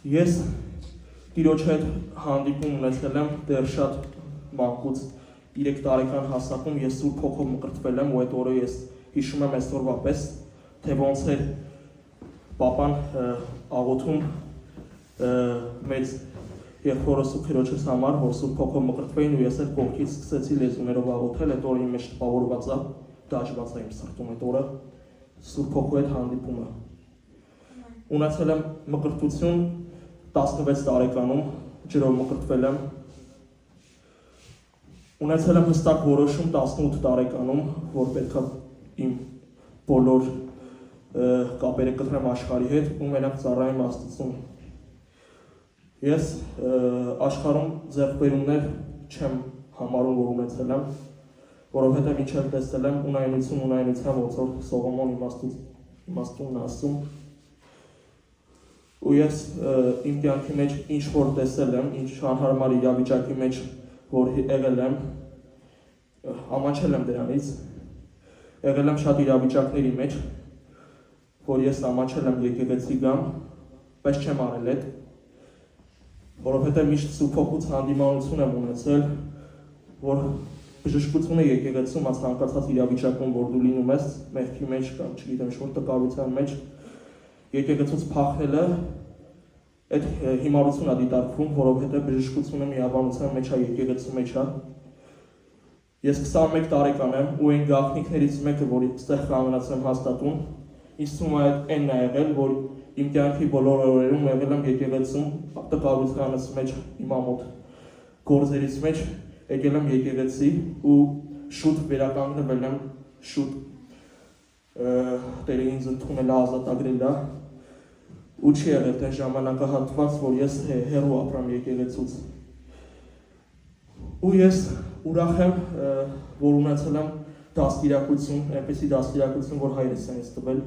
Ես տիրոջ հետ հանդիպում ունեցել եմ դեռ շատ մանկուց 3 տարեկան հասակում ես Սուրբ Հոգով մկրտվել եմ ու այդ օրը ես հիշում եմ այսօրվա պես, թե ոնց էր պապան աղոթում մեծ եղբորս ու քրոջս համար, որ Սուրբ Հոգով մկրտվեին ու ես այդ կողքից սկսեցի լեզուներով աղոթել, այդ օրը իմ մեջ տպավորված է, դաջված է իմ սրտում այդ օրը Սուրբ Հոգու հետ հանդիպումը։ Ունեցել եմ մկրտություն 16 տարեկանում, ջրով մկրտվել եմ։ Ունեցել եմ հստակ որոշում 18 տարեկանում, որ պետք է իմ բոլոր կապերը կտրեմ աշխարհի հետ ու մենակ ծառայեմ Աստծուն։ Ես աշխարհում ձեռքբերումներ չեմ համարում, որ ունեցել եմ, որովհետև ինչ էլ տեսել եմ ունայնության ոնց որ Սողոմոն իմաստունն ասում։ Ու ես իմ կյանքի մեջ ինչ որ տեսել եմ, ինչ անհարմար իրավիճակի մեջ որ եղել եմ, ամաչել եմ դրանից, եղել եմ շատ իրավիճակների մեջ, որ ես ամաչել եմ եկեղեցի գամ, բայց չեմ արել այդ, որովհետև միշտ Սուրբ Հոգուց հանդիմանություն եմ ունեցել, որ բժշկությունը եկեղեցում ցանկացած իրավիճակում, որ դու լինում ես, մեղքի մեջ կամ չգիտեմ ինչ-որ տկարության մեջ, եկեղեցուց փախնելը այդ հիմարություն է դիտարկվում, որովհետև բժշկությունը միաբանության մեջ է, եկեղեցու մեջ է։ Ես 21 տարեկան եմ ու այն գաղտնիքներից մեկը, որ այստեղ կանգնած եմ հաստատում, ինձ թվում է այնն է եղել, որ իմ կյանքի բոլոր օրերում եղել եմ եկեղեցում, տկարությանս մեջ, իմ ամոթ գործերից մեջ եկել եմ եկեղեցի ու շուտ վերականգնվել եմ, շուտ Տերը ինձ ընդունել է, ազատագրել է ու չի եղել թե ժամանակահատված, որ ես հեռու ապրեմ եկեղեցուց։ Ու ես ուրախ եմ, որ ունեցել եմ դաստիարակություն, այնպիսի դաստիարակություն, որ հայրս է ինձ տվել։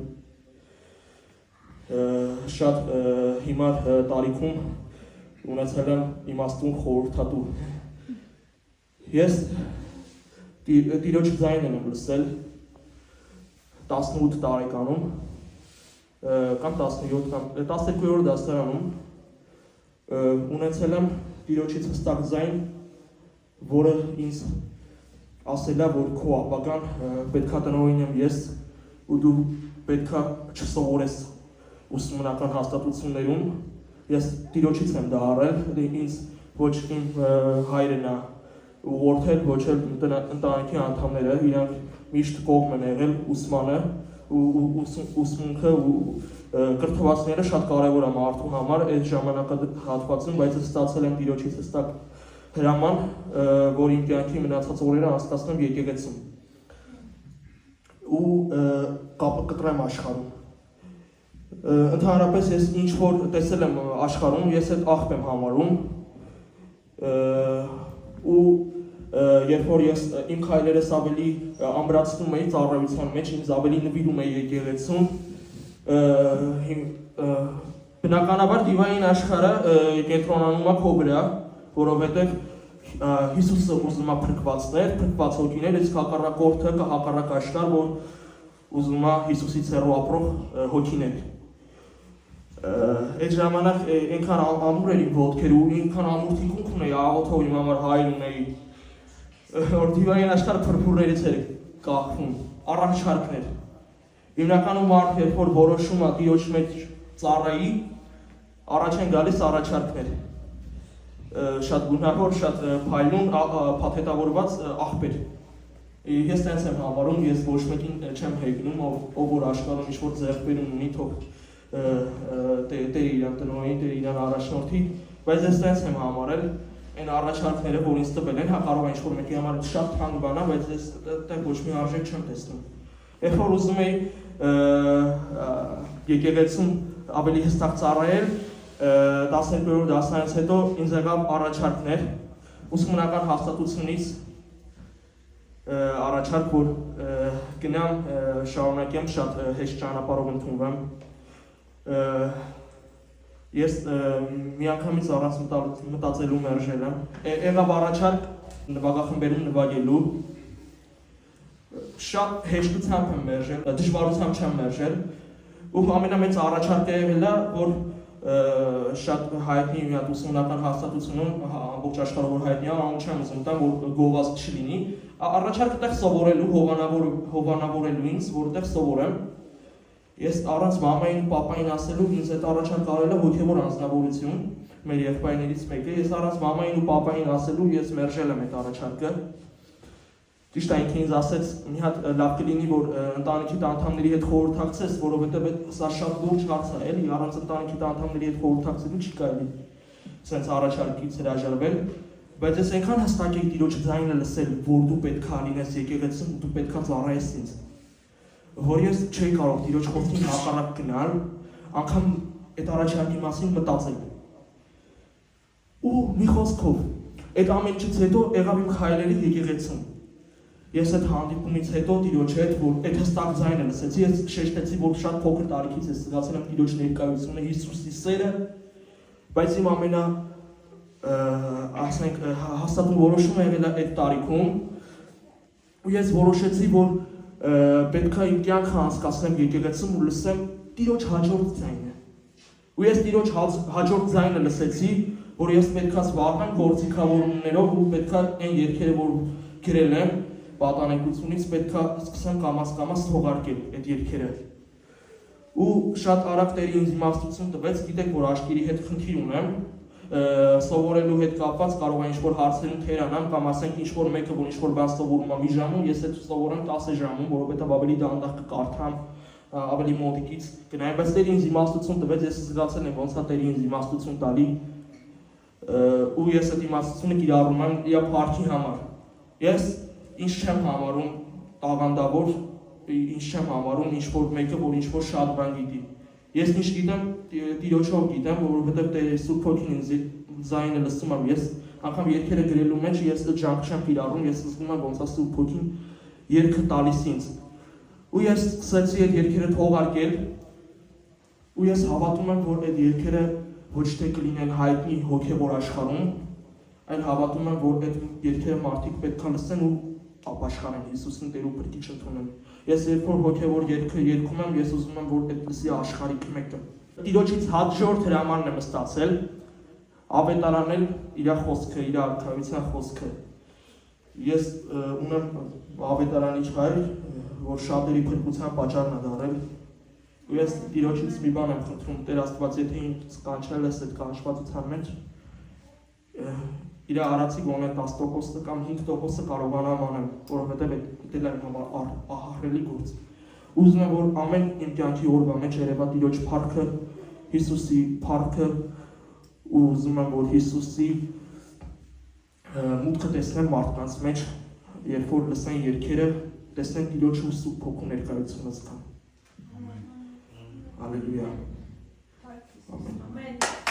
Շատ հիմար տարիքում ունեցել եմ իմաստուն խորհրդատու։ Ես տիրոջ ձայնն եմ լսել 18 տարեկանում կամ 17 կամ 12-րդ դասարանում ունեցել եմ տիրոջից հստակ ձայն, որը ինձ ասել է, որ քո ապագան պետքա տնօրինեմ ես ու դու պետքա չսովորես ուսումնական հաստատություններում, ես տիրոջից եմ դա առել, ինձ ոչ իմ հայրն է ուղղորդել, ոչ էլ ընտանիքի անդամները, իրանք միշտ կողմ են եղել ուսմանը ու ուսմունքը ու կրթվածները շատ կարևոր է մարդու համար այդ ժամանակահատվածում, բայց ստացել եմ տիրոջից հստակ հրաման, որ իմ կյանքի մնացած օրերը անցկացնեմ եկեղեցում ու կապը կտրեմ աշխարհում։ Ընդհանրապես ես ինչ որ տեսել եմ աշխարհում, ես այդ աղբ եմ համարում ու երբ որ ես իմ քայլերս ավելի ամրացնում էի ծառայության մեջ, ինձ ավելի նվիրում էի եկեղեցուն, բնականաբար դիվային աշխարհը կենտրոնանում է քո վրա, որովհետև Հիսուսը ուզում է փրկվածներ, փրկված հոգիներ, իսկ հակառակորդը հակառակ աշխարհ, որ ուզում է Հիսուսից հեռու ապրող հոգիներ։ Այդ ժամանակ այնքան ամուր էր իմ ոտքերը ու այնքան ամուր թիկունք ունեի, աղոթով իմ համար հայր ունեի, որ դիվային աշխարհը փրփուրներից էր կախվում, առաջարկներ։ Հիմնականում մարդ երբ որ որոշում է Տիրոջ մեջ ծառայի, առաջ են գալիս առաջարկներ։ Շատ գունավոր, շատ փայլուն, փաթեթավորված աղբեր։ Ես տենց եմ համարում, ես ոչ մեկին չեմ հեգնում, ով որ աշխարհում ինչ-որ ձեռքբերում ունի, թող Տերը իրան տնօրինի, Տերը իրան առաջնորդի, բայց ես տենց եմ համարել, այն առաջարկները, որ ինձ տվել են, կարող է ինչ-որ մեկի համար շատ թանկ բան է, բայց ես այդտեղ ոչ մի արժեք չեմ տեսնում։ Երբ որ ուզում էի եկեղեցում ավելի հստակ ծառայել, 12-րդ դասարանից հետո ինձ եկավ առաջարկներ ուսումնական հաստատությունից առաջարկ, որ գնամ շարունակեմ շատ հեշտ ճանապարհով ընդունվեմ։ Ես միանգամից առանց մտածելու մերժել եմ։ Եղավ առաջարկ նվագախմբերում նվագելու։ Շատ հեշտությամբ եմ մերժել, դժվարությամբ չեմ մերժել։ Ու ամենամեծ առաջարկը եղել է, որ շատ հայտնի մի հատ ուսումնական հաստատությունում ամբողջ աշխարհում որ հայտնի է, անում չեմ ուզում տամ, որ գովազդ չլինի։ Առաջարկը տեղ սովորելու, հովանավորելու ինձ, որտեղ սովորեմ։ Ես առանց մամային, պապային ասելու ինձ այդ առաջարկ արել է հոգևոր անձնավորություն, մեր եղբայրներից մեկը, ես առանց մամային ու պապային ասելու ես մերժել եմ այդ առաջարկը։ Ճիշտ է, ինքը ինձ ասեց, մի հատ լավ կլինի, որ ընտանիքի անդամների հետ խորհրդակցես, որովհետև սա շատ լուրջ հարց է, էլի, առանց ընտանիքի անդամների հետ խորհրդակցելու չի կարելի սենց առաջարկից հրաժարվել, բայց ես այնքան հստակ էի Տիրոջ ձայնը լսել, որ դու պետք է լինես եկեղեցում, դու պետք է ծառայես ինձ, որ ես չէի կարող Տիրոջ խոսքին հակառակ գնալ, անգամ այդ առաջարկի մասին մտածել։ Ու մի խոսքով, այդ ամեն ինչից հետո եղավ իմ քայլերի եկեղեցում։ Ես այդ հանդիպումից հետո Տիրոջ հետ, որ այդ հստակ ձայնը լսեցի, ես շեշտեցի, որ շատ փոքր տարիքից ես զգացել եմ Տիրոջ ներկայությունը, Հիսուսի սերը, բայց իմ ամենա ասենք հաստատուն որոշումը եղել է այդ տարիքում, ու ես որոշեցի, որ պետք է իմ կյանքը անցկացնեմ եկեղեցում ու լսեմ Տիրոջ հաջորդ ձայնը։ Ու ես Տիրոջ հաջորդ ձայնը լսեցի, որ ես պետք է զբաղվեմ գործիքավորումներով ու պետք է այն երգերը, որ գրել եմ, պատանեկությունից պետք է սկսեմ կամաց թողարկել այդ երգերը։ Ու շատ արագ Տերը ինձ իմաստություն տվեց, գիտեք, որ աշկերի հետ խնդիր ունեմ, սովորելու հետ կապված կարող է ինչ-որ հարցերում թերանամ, կամ ասենք ինչ-որ մեկը, որ ինչ-որ բան սովորում է մի ժամում, ես այդ սովորեմ 10 ժամում, որովհետև ավելի դանդաղ կկարդամ, ավելի մոտիկից գնայեմ, բայց Տերը ինձ իմաստություն տվեց, ես զգացել եմ ոնց է Տերը ինձ իմաստություն տալի, ու ես այդ իմաստությունը կիրառում եմ իր փառքի համար։ Ես ինչ չեմ համարում տաղանդավոր, ինչ չեմ համարում ինչ-որ մեկը, որ ինչ-որ շատ բան գիտի։ Ես ինչ գիտեմ, Տիրոջով գիտեմ, որովհետև Տերը Սուրբ Հոգին ինձ ձայնը լսում եմ, ես անգամ երգերը գրելու մեջ ես այդ ջանք չեմ կիրառում, ես զգում եմ ոնց է Սուրբ Հոգին երգը տալիս ինձ։ Ու ես սկսեցի այդ երգերը թողարկել, ու ես հավատում եմ, որ այդ երգերը ոչ թե կլինեն հայտնի հոգևոր աշխարհում, այլ հավատում եմ, որ այդ երգերը մարդիկ պետք է լսեն ու ապաշխարեն Հիսուսին Տեր ու Փրկիչ ընդունեն։ Ես երբ որ հոգևոր երգը երգում եմ, ես ուզում եմ, որ այդ լսի աշխարհիկ մեկը։ Տիրոջից հաջորդ հրամանն եմ ստացել, ավետարանել իր խոսքը, իր արքայության խոսքը։ Ես ունեմ ավետարանիչ հայր, որ շատերի փրկության պատճառն է դառել։ Ու ես Տիրոջից մի բան եմ խնդրում, Տեր Աստված, եթե ինձ կանչել ես այդ կանչվածության մեջ, իր արածի գոնե 10% կամ 5% կարողանամ անեմ, որովհետև դա իմ համար ահռելի գործ։ Ուզում եմ, որ ամեն իմ կյանքի օրվա մեջ երևա Տիրոջ փառքը, Հիսուսի փառքը, ու ուզում եմ, որ Հիսուսի մուտքը տեսնեմ մարդկանց մեջ, երբ որ լսեն երգերը, տեսնեն Տիրոջ ու Սուրբ Հոգու ներկայությունը զգան։ Ամեն։ Հալելույա։ Ամեն։